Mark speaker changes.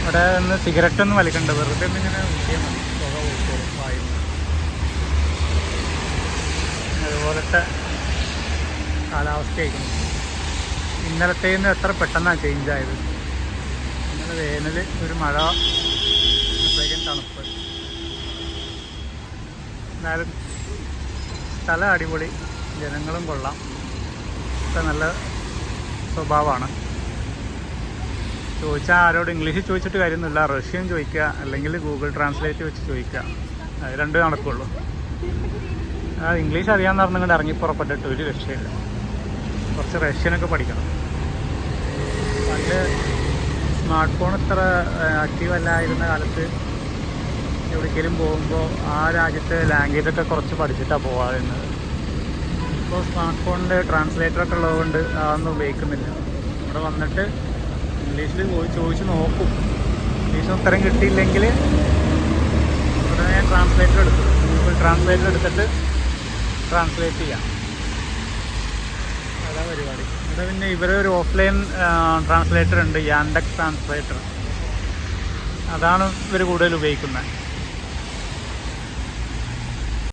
Speaker 1: ഇവിടെ ഒന്ന് സിഗരറ്റ് ഒന്നും വലിക്കണ്ട, വെറുതെ ഒന്നിങ്ങനെ ഊട്ടിയാൽ മതി, പുക പോയിക്കോളും വായുന്നു. അതുപോലത്തെ കാലാവസ്ഥയായിരിക്കും. ഇന്നലത്തേന്ന് എത്ര പെട്ടെന്നാണ് ചേഞ്ച് ആയത്. ഇന്നലെ വേനൽ, ഒരു മഴ, അപ്പോഴേക്കും തണുപ്പ്. എന്നാലും സ്ഥലം അടിപൊളി, ജനങ്ങളും കൊള്ളാം, ഒക്കെ നല്ല സ്വഭാവമാണ്. ചോദിച്ചാൽ ആരോട് ഇംഗ്ലീഷിൽ ചോദിച്ചിട്ട് കാര്യമൊന്നുമില്ല, റഷ്യൻ ചോദിക്കുക അല്ലെങ്കിൽ ഗൂഗിൾ ട്രാൻസ്ലേറ്റ് വെച്ച് ചോദിക്കുക, അത് രണ്ടും നടക്കുള്ളൂ. ഇംഗ്ലീഷ് അറിയാമെന്ന് പറഞ്ഞുകൊണ്ട് ഇറങ്ങി പുറപ്പെട്ടിട്ട് ഒരു രക്ഷയില്ല. കുറച്ച് റഷ്യനൊക്കെ പഠിക്കണം. പണ്ട് സ്മാർട്ട് ഫോൺ ഇത്ര ആക്റ്റീവ് അല്ലായിരുന്ന കാലത്ത് എവിടേക്കെങ്കിലും പോകുമ്പോൾ ആ രാജ്യത്തെ ലാംഗ്വേജൊക്കെ കുറച്ച് പഠിച്ചിട്ടാണ് പോകാറുള്ളത്. ഇപ്പോൾ സ്മാർട്ട് ഫോണിൻ്റെ ട്രാൻസ്ലേറ്ററൊക്കെ ഉള്ളതുകൊണ്ട് അതൊന്നും ഉപയോഗിക്കുന്നില്ല. ഇവിടെ വന്നിട്ട് ഇംഗ്ലീഷിൽ ചോദിച്ച് നോക്കും. ഇംഗ്ലീഷ് ഉത്തരം കിട്ടിയില്ലെങ്കിൽ ഉടനെ ഞാൻ ട്രാൻസ്ലേറ്റർ എടുക്കും. ഗൂഗിൾ ട്രാൻസ്ലേറ്റർ എടുത്തിട്ട് ട്രാൻസ്ലേറ്റ് ചെയ്യാം. അതാ പരിപാടി. ഇവിടെ പിന്നെ ഇവരെ ഒരു ഓഫ്ലൈൻ ട്രാൻസ്ലേറ്റർ ഉണ്ട്, യാൻഡെക്സ് ട്രാൻസ്ലേറ്റർ. അതാണ് ഇവർ കൂടുതൽ ഉപയോഗിക്കുന്നത്.